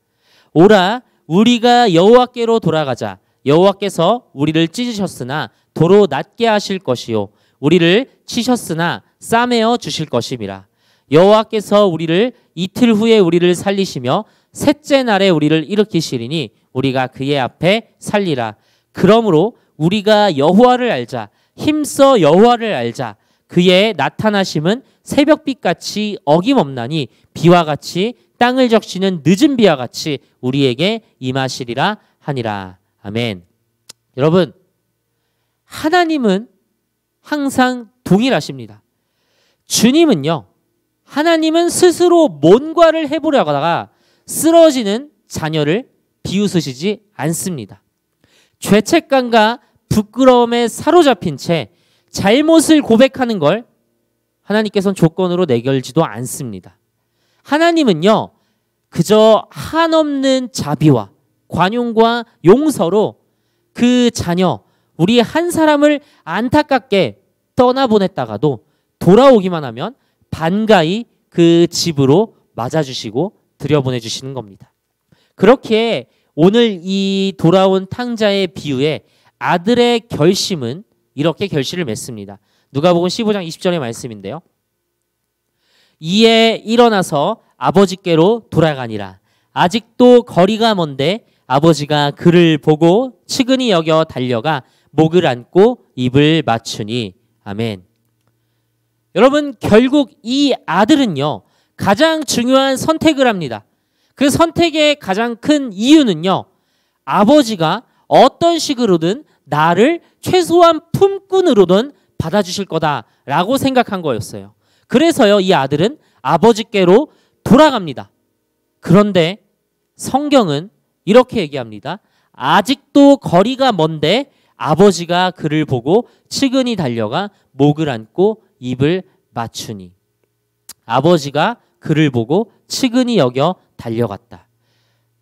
오라 우리가 여호와께로 돌아가자. 여호와께서 우리를 찢으셨으나 도로 낮게 하실 것이요 우리를 치셨으나 싸매어 주실 것임이라. 여호와께서 우리를 이틀 후에 우리를 살리시며 셋째 날에 우리를 일으키시리니 우리가 그의 앞에 살리라. 그러므로 우리가 여호와를 알자. 힘써 여호와를 알자. 그의 나타나심은 새벽빛같이 어김없나니 비와 같이 땅을 적시는 늦은 비와 같이 우리에게 임하시리라 하니라. 아멘. 여러분 하나님은 항상 동일하십니다. 주님은요 하나님은 스스로 뭔가를 해보려고 하다가 쓰러지는 자녀를 비웃으시지 않습니다. 죄책감과 부끄러움에 사로잡힌 채 잘못을 고백하는 걸 하나님께서는 조건으로 내걸지도 않습니다. 하나님은요 그저 한없는 자비와 관용과 용서로 그 자녀 우리 한 사람을 안타깝게 떠나보냈다가도 돌아오기만 하면 반가이 그 집으로 맞아주시고 들여보내주시는 겁니다. 그렇게 오늘 이 돌아온 탕자의 비유에 아들의 결심은 이렇게 결실을 맺습니다. 누가복음 15장 20절의 말씀인데요. 이에 일어나서 아버지께로 돌아가니라. 아직도 거리가 먼데 아버지가 그를 보고 측은히 여겨 달려가 목을 안고 입을 맞추니. 아멘. 여러분 결국 이 아들은요 가장 중요한 선택을 합니다. 그 선택의 가장 큰 이유는요 아버지가 어떤 식으로든 나를 최소한 품꾼으로든 받아주실 거다라고 생각한 거였어요. 그래서요 이 아들은 아버지께로 돌아갑니다. 그런데 성경은 이렇게 얘기합니다. 아직도 거리가 먼데 아버지가 그를 보고 측은히 달려가 목을 안고 입을 맞추니. 아버지가 그를 보고 측은히 여겨 달려갔다.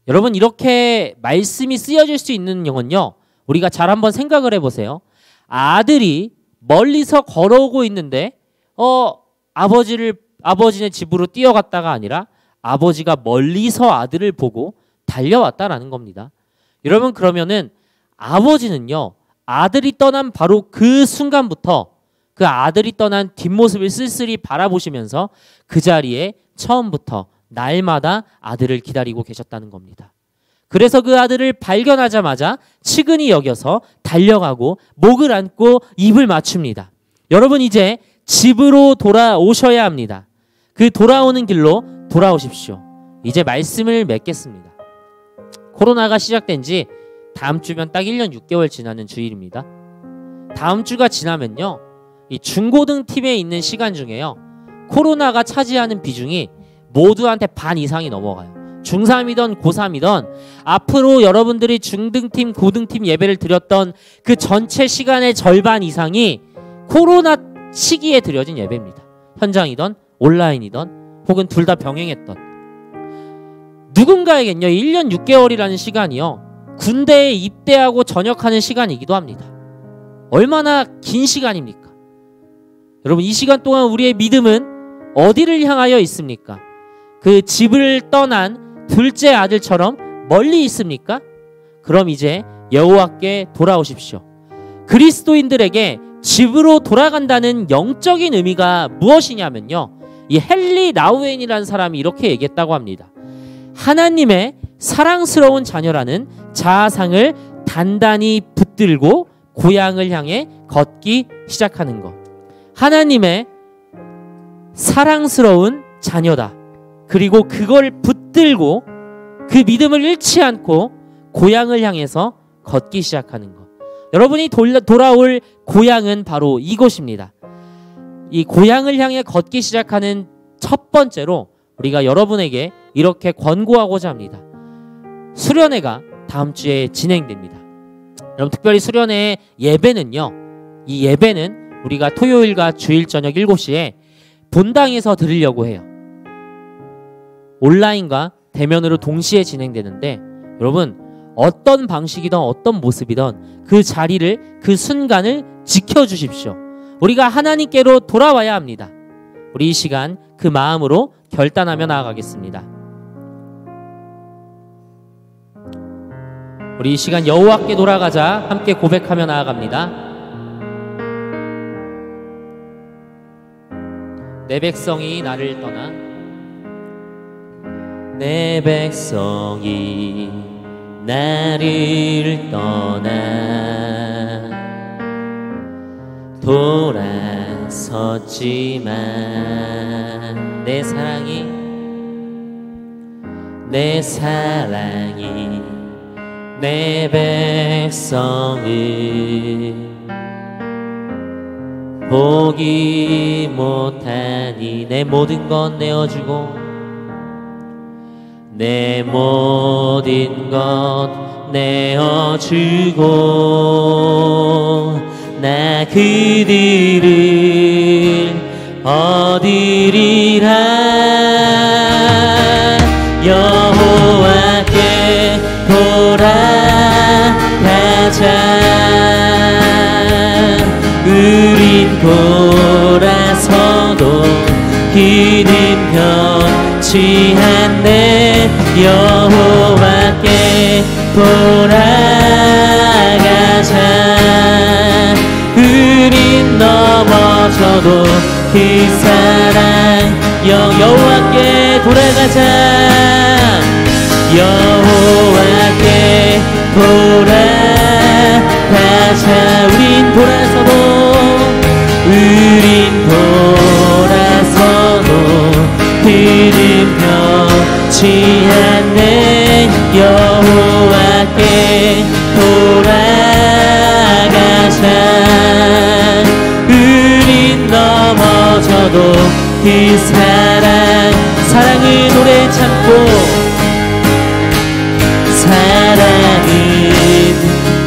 여러분, 이렇게 말씀이 쓰여질 수 있는 경우는요, 우리가 잘 한번 생각을 해보세요. 아들이 멀리서 걸어오고 있는데 아버지네 집으로 뛰어갔다가 아니라 아버지가 멀리서 아들을 보고 달려왔다라는 겁니다. 여러분, 그러면은 아버지는요, 아들이 떠난 바로 그 순간부터 그 아들이 떠난 뒷모습을 쓸쓸히 바라보시면서 그 자리에 처음부터 날마다 아들을 기다리고 계셨다는 겁니다. 그래서 그 아들을 발견하자마자 측은히 여겨서 달려가고 목을 안고 입을 맞춥니다. 여러분, 이제 집으로 돌아오셔야 합니다. 그 돌아오는 길로 돌아오십시오. 이제 말씀을 맺겠습니다. 코로나가 시작된 지 다음 주면 딱 1년 6개월 지나는 주일입니다. 다음 주가 지나면요, 이 중고등 팀에 있는 시간 중에요, 코로나가 차지하는 비중이 모두한테 반 이상이 넘어가요. 중3이던 고3이던 앞으로 여러분들이 중등팀, 고등팀 예배를 드렸던 그 전체 시간의 절반 이상이 코로나 시기에 드려진 예배입니다. 현장이던 온라인이던 혹은 둘 다 병행했던 누군가에겐요, 1년 6개월이라는 시간이요, 군대에 입대하고 전역하는 시간이기도 합니다. 얼마나 긴 시간입니까? 여러분, 이 시간 동안 우리의 믿음은 어디를 향하여 있습니까? 그 집을 떠난 둘째 아들처럼 멀리 있습니까? 그럼 이제 여호와께 돌아오십시오. 그리스도인들에게 집으로 돌아간다는 영적인 의미가 무엇이냐면요, 이 헨리 라우엔이라는 사람이 이렇게 얘기했다고 합니다. 하나님의 사랑스러운 자녀라는 자아상을 단단히 붙들고 고향을 향해 걷기 시작하는 것. 하나님의 사랑스러운 자녀다. 그리고 그걸 붙들고 그 믿음을 잃지 않고 고향을 향해서 걷기 시작하는 것. 여러분이 돌아올 고향은 바로 이곳입니다. 이 고향을 향해 걷기 시작하는 첫 번째로 우리가 여러분에게 이렇게 권고하고자 합니다. 수련회가 다음 주에 진행됩니다. 여러분, 특별히 수련회 예배는요, 이 예배는 우리가 토요일과 주일 저녁 7시에 본당에서 드리려고 해요. 온라인과 대면으로 동시에 진행되는데, 여러분, 어떤 방식이든 어떤 모습이든 그 자리를, 그 순간을 지켜주십시오. 우리가 하나님께로 돌아와야 합니다. 우리 이 시간 그 마음으로 결단하며 나아가겠습니다. 우리 이 시간 여호와께 돌아가자 함께 고백하며 나아갑니다. 내 백성이 나를 떠나, 내 백성이 나를 떠나 돌아섰지만 내 사랑이 내 백성을 보기 못하니 내 모든 것 내어주고 내 모든 것 내어주고 나 그들을 얻으리라. 여호와께 돌아가자. 우린 돌아서도 그는 변치 않네. 여호와께 돌아가자. 우린 넘어져도 그 사랑 여호와께 돌아가자. 여호와께 돌아가자. 우린 돌아서도 그는 변치 않네. 여호와께 돌아가자. 우린 넘어져도 그 사랑을 오래 참고 사랑은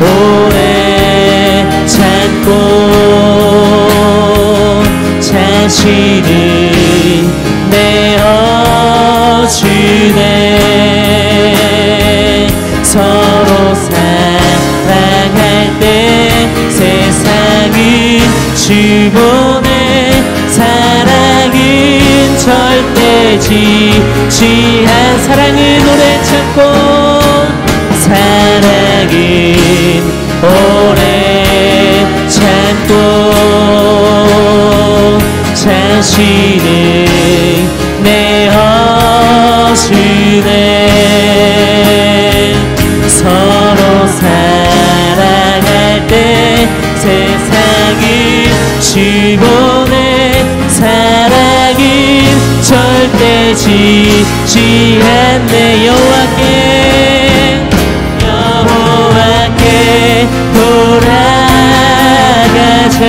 오래 참고 자신을 내어 되지 지한 사랑을 노래 참고 사랑은 오래 참고 자신을 내어주네 서로 사랑할 때 세상을 지보내 사랑은 절대 지지 않네 여호와께 돌아가자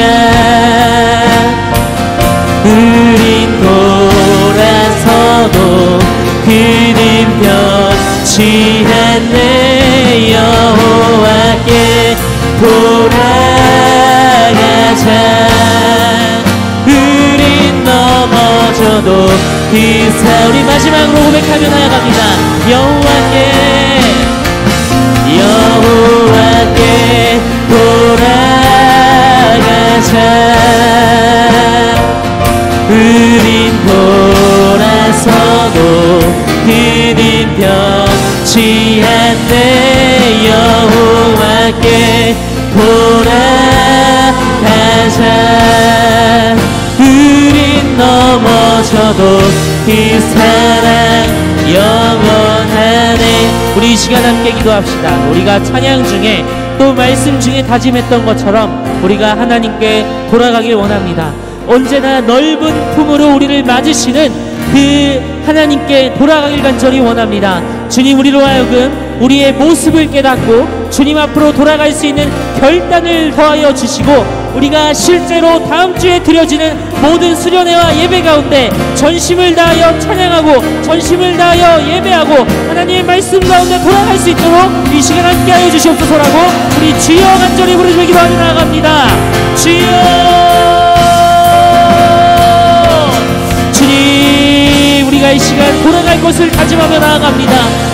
우린 돌아서도 그는 변치 않네 여호와께 돌아가자 우린 넘어져도 우리 마지막으로 고백하며 나아갑니다. 여호와께 돌아가자 우린 돌아서도 그는 변치 않네 여호와께 돌아가자 우린 넘어져도 그 사랑 영원하네. 우리 이 시간 함께 기도합시다. 우리가 찬양 중에 또 말씀 중에 다짐했던 것처럼 우리가 하나님께 돌아가길 원합니다. 언제나 넓은 품으로 우리를 맞으시는 그 하나님께 돌아가길 간절히 원합니다. 주님, 우리로 하여금 우리의 모습을 깨닫고 주님 앞으로 돌아갈 수 있는 결단을 더하여 주시고 우리가 실제로 다음 주에 드려지는 모든 수련회와 예배 가운데 전심을 다하여 찬양하고 전심을 다하여 예배하고 하나님의 말씀 가운데 돌아갈 수 있도록 이 시간 함께하여 주시옵소서라고 우리 주여 간절히 부르시며 기도하며 나아갑니다. 주여, 주님, 우리가 이 시간 돌아갈 것을 다짐하며 나아갑니다.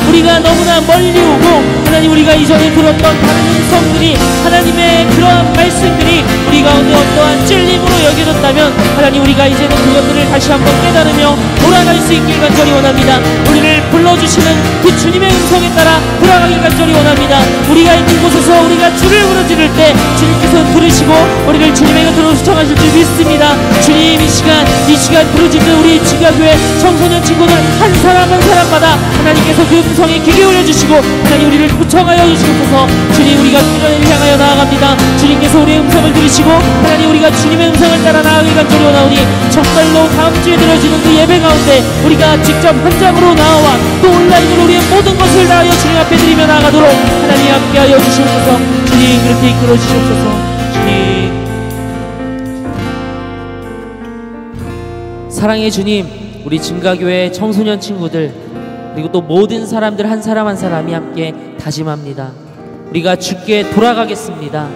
우리가 너무나 멀리 오고 하나님, 우리가 이전에 들었던 다른 음성들이 하나님의 그러한 말씀들이 우리 가운데 어떠한 찔림으로 여겨졌다면 하나님, 우리가 이제는 그것들을 다시 한번 깨달으며 돌아갈 수 있길 간절히 원합니다. 우리를 불러주시는 그 주님의 음성에 따라 돌아가길 간절히 원합니다. 우리가 있는 곳에서 우리가 주를 부르짖을 때 주님께서 들으시고 우리를 주님의 곁으로 초청하실 줄 믿습니다. 주님, 이 시간 부르짖는 우리 지가교회 청소년 친구들 한 사람 한 사람마다 하나님께서 그 음성에 귀 기울여 주시고 하나님, 우리를 초청하여 주시옵소서. 주님, 우리가 주님을 향하여 나아갑니다. 주님께서 우리의 음성을 들으시고 하나님, 우리가 주님의 음성을 따라 나아가길 간절히 원하오니 정말로 다음 주에 드려지는 그 예배 가운데 우리가 직접 현장으로 나와 또 온라인으로 우리의 모든 것을 다하여 주님 앞에 드리며 나아가도록 하나님 함께하여 주시옵소서. 주님, 그렇게 이끌어 주시옵소서. 주님, 사랑의 주님, 우리 증가교회 청소년 친구들 그리고 또 모든 사람들 한 사람 한 사람이 함께 다짐합니다. 우리가 주께 돌아가겠습니다.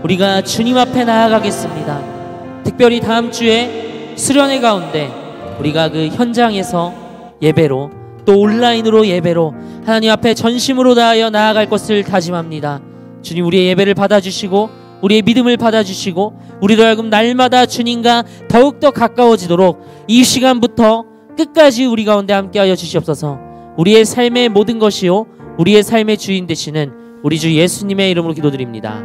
우리가 주님 앞에 나아가겠습니다. 특별히 다음 주에 수련회 가운데 우리가 그 현장에서 예배로 또 온라인으로 예배로 하나님 앞에 전심으로 다하여 나아갈 것을 다짐합니다. 주님, 우리의 예배를 받아주시고 우리의 믿음을 받아주시고 우리로 하여금 날마다 주님과 더욱더 가까워지도록 이 시간부터 끝까지 우리 가운데 함께하여 주시옵소서. 우리의 삶의 모든 것이요 우리의 삶의 주인 되시는 우리 주 예수님의 이름으로 기도드립니다.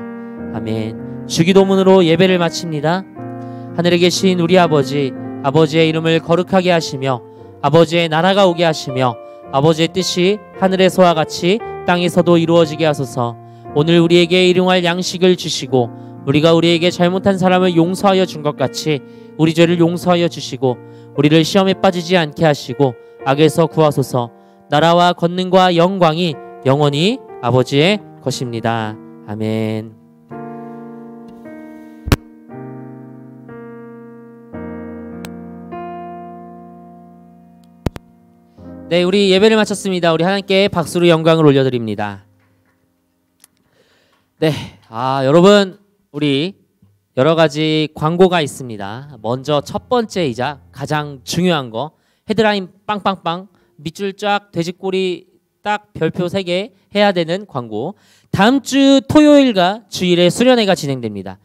아멘. 주기도문으로 예배를 마칩니다. 하늘에 계신 우리 아버지, 아버지의 이름을 거룩하게 하시며 아버지의 나라가 오게 하시며 아버지의 뜻이 하늘에서와 같이 땅에서도 이루어지게 하소서. 오늘 우리에게 일용할 양식을 주시고 우리가 우리에게 잘못한 사람을 용서하여 준 것 같이 우리 죄를 용서하여 주시고 우리를 시험에 빠지지 않게 하시고 악에서 구하소서. 나라와 권능과 영광이 영원히 아버지의 것입니다. 아멘. 네, 우리 예배를 마쳤습니다. 우리 하나님께 박수로 영광을 올려드립니다. 네, 여러분, 우리 여러 가지 광고가 있습니다. 먼저 첫 번째이자 가장 중요한 거, 헤드라인 빵빵빵, 밑줄 쫙, 돼지꼬리 딱, 별표 3개 해야 되는 광고. 다음 주 토요일과 주일에 수련회가 진행됩니다.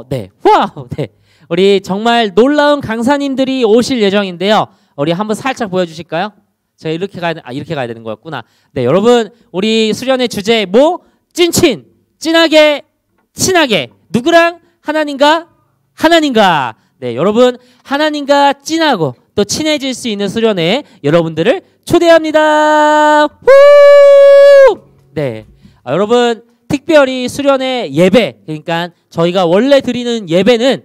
네, 와우, 네. 우리 정말 놀라운 강사님들이 오실 예정인데요. 우리 한번 살짝 보여주실까요? 제가 이렇게 이렇게 가야 되는 거였구나. 네, 여러분 우리 수련의 주제 뭐? 찐친, 찐하게, 친하게. 누구랑? 하나님과 하나님과. 네, 여러분 하나님과 찐하고 또 친해질 수 있는 수련회 여러분들을 초대합니다. 후! 네, 여러분 특별히 수련회 예배, 그러니까 저희가 원래 드리는 예배는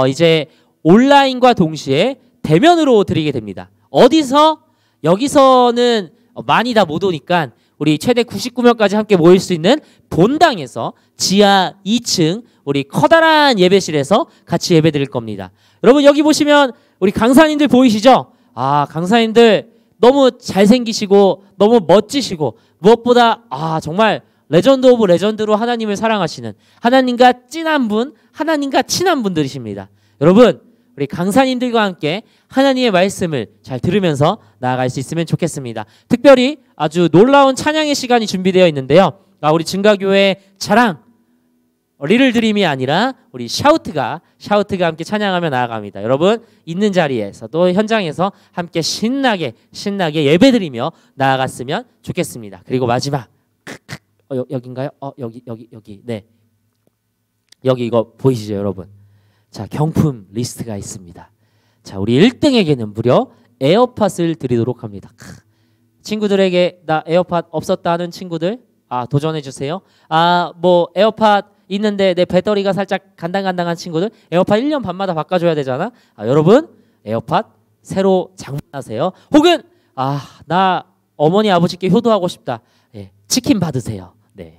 이제 온라인과 동시에 대면으로 드리게 됩니다. 어디서? 여기서는 많이 다 못 오니까 우리 최대 99명까지 함께 모일 수 있는 본당에서 지하 2층 우리 커다란 예배실에서 같이 예배 드릴 겁니다. 여러분 여기 보시면 우리 강사님들 보이시죠? 아, 강사님들 너무 잘생기시고 너무 멋지시고 무엇보다 정말 레전드 오브 레전드로 하나님을 사랑하시는 하나님과 찐한 분, 하나님과 친한 분들이십니다. 여러분 우리 강사님들과 함께 하나님의 말씀을 잘 들으면서 나아갈 수 있으면 좋겠습니다. 특별히 아주 놀라운 찬양의 시간이 준비되어 있는데요. 우리 증가교회 자랑 리를 드림이 아니라 우리 샤우트가 함께 찬양하며 나아갑니다. 여러분 있는 자리에서 또 현장에서 함께 신나게 예배드리며 나아갔으면 좋겠습니다. 그리고 마지막 여긴가요? 여기 네, 여기 이거 보이시죠 여러분? 자, 경품 리스트가 있습니다. 자, 우리 1등에게는 무려 에어팟을 드리도록 합니다. 친구들에게 나 에어팟 없었다 하는 친구들 도전해 주세요. 뭐 에어팟 있는데 내 배터리가 살짝 간당간당한 친구들 에어팟 1년 반마다 바꿔줘야 되잖아. 여러분 에어팟 새로 장만하세요. 혹은 나 어머니 아버지께 효도하고 싶다. 예, 치킨 받으세요. 네.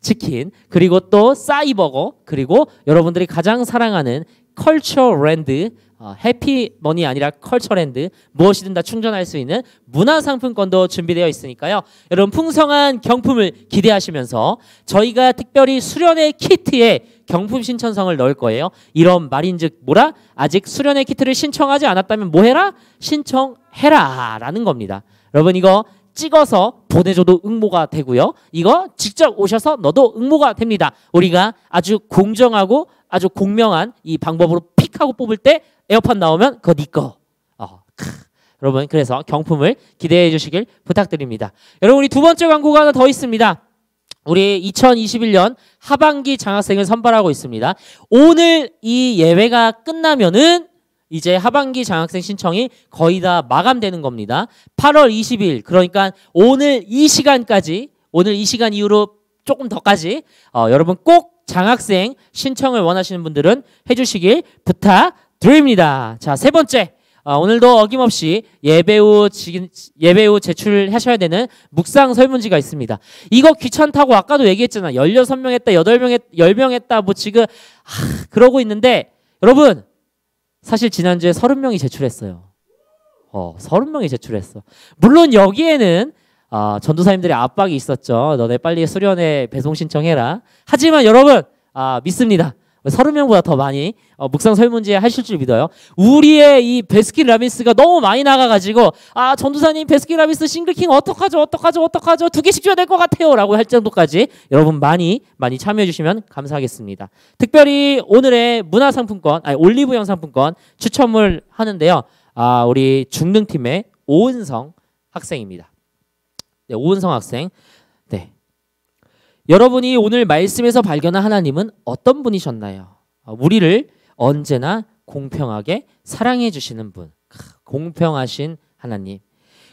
치킨, 그리고 또 싸이버거, 그리고 여러분들이 가장 사랑하는 컬처랜드, 해피머니 아니라 컬처랜드, 무엇이든 다 충전할 수 있는 문화상품권도 준비되어 있으니까요. 여러분 풍성한 경품을 기대하시면서 저희가 특별히 수련회 키트에 경품 신청성을 넣을 거예요. 이런 말인즉 뭐라? 아직 수련회 키트를 신청하지 않았다면 뭐해라? 신청해라 라는 겁니다. 여러분 이거 찍어서 보내줘도 응모가 되고요. 이거 직접 오셔서 넣어도 응모가 됩니다. 우리가 아주 공정하고 아주 공명한 이 방법으로 픽하고 뽑을 때 에어팟 나오면 그거 네 거. 여러분 그래서 경품을 기대해 주시길 부탁드립니다. 여러분 우리 두 번째 광고가 하나 더 있습니다. 우리 2021년 하반기 장학생을 선발하고 있습니다. 오늘 이 예배가 끝나면은 이제 하반기 장학생 신청이 거의 다 마감되는 겁니다. 8월 20일 그러니까 오늘 이 시간까지, 오늘 이 시간 이후로 조금 더까지 여러분 꼭 장학생 신청을 원하시는 분들은 해주시길 부탁드립니다. 자, 세 번째 오늘도 어김없이 예배 후 제출하셔야 되는 묵상 설문지가 있습니다. 이거 귀찮다고 아까도 얘기했잖아. 16명 했다, 10명 했다 뭐 지금 그러고 있는데 여러분 사실 지난주에 30명이 제출했어요. 30명이 제출했어. 물론 여기에는 전도사님들의 압박이 있었죠. 너네 빨리 수련회 배송 신청해라. 하지만 여러분 믿습니다. 30명보다 더 많이 묵상 설문지에 하실 줄 믿어요. 우리의 이 베스킨라빈스가 너무 많이 나가가지고 전도사님 베스킨라빈스 싱글킹 어떡하죠 2개씩 줘야 될 것 같아요 라고 할 정도까지 여러분 많이 참여해 주시면 감사하겠습니다. 특별히 오늘의 문화상품권 올리브영 상품권 추첨을 하는데요. 우리 중등팀의 오은성 학생입니다. 네, 오은성 학생. 네. 여러분이 오늘 말씀에서 발견한 하나님은 어떤 분이셨나요? 우리를 언제나 공평하게 사랑해 주시는 분, 공평하신 하나님.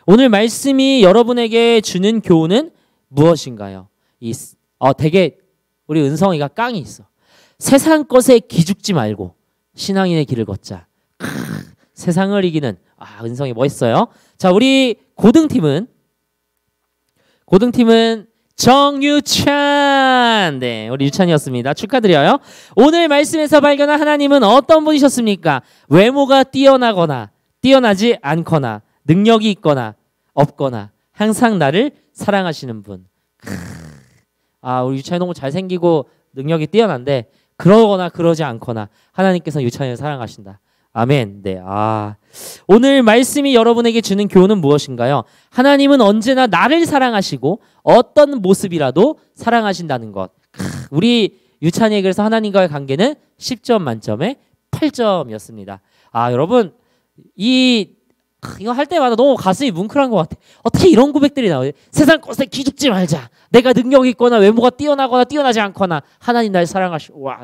오늘 말씀이 여러분에게 주는 교훈은 무엇인가요? 되게 우리 은성이가 깡이 있어. 세상 것에 기죽지 말고 신앙인의 길을 걷자. 세상을 이기는 은성이 멋있어요. 자, 우리 고등팀은 정유찬. 네, 우리 유찬이었습니다. 축하드려요. 오늘 말씀에서 발견한 하나님은 어떤 분이셨습니까? 외모가 뛰어나거나 뛰어나지 않거나 능력이 있거나 없거나 항상 나를 사랑하시는 분. 우리 유찬이 너무 잘생기고 능력이 뛰어난데 그러거나 그러지 않거나 하나님께서 유찬이를 사랑하신다. 아멘. 네. 오늘 말씀이 여러분에게 주는 교훈은 무엇인가요? 하나님은 언제나 나를 사랑하시고 어떤 모습이라도 사랑하신다는 것. 우리 유찬이에게 그래서 하나님과의 관계는 10점 만점에 8점이었습니다. 여러분 이 이거 할 때마다 너무 가슴이 뭉클한 것 같아. 어떻게 이런 고백들이 나오지? 세상 것에 기죽지 말자. 내가 능력이 있거나 외모가 뛰어나거나 뛰어나지 않거나 하나님 날 사랑하시오. 와,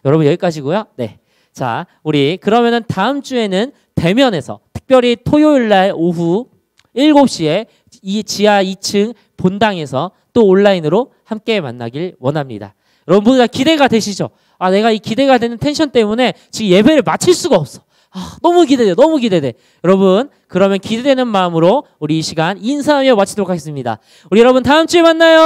여러분 여기까지고요. 네, 자 우리 그러면은 다음 주에는 대면에서 특별히 토요일 날 오후 7시에 이 지하 2층 본당에서 또 온라인으로 함께 만나길 원합니다. 여러분 모두 다 기대가 되시죠? 아, 내가 이 기대가 되는 텐션 때문에 지금 예배를 마칠 수가 없어. 아, 너무 기대돼. 너무 기대돼. 여러분, 그러면 기대되는 마음으로 우리 이 시간 인사하며 마치도록 하겠습니다. 우리 여러분 다음 주에 만나요.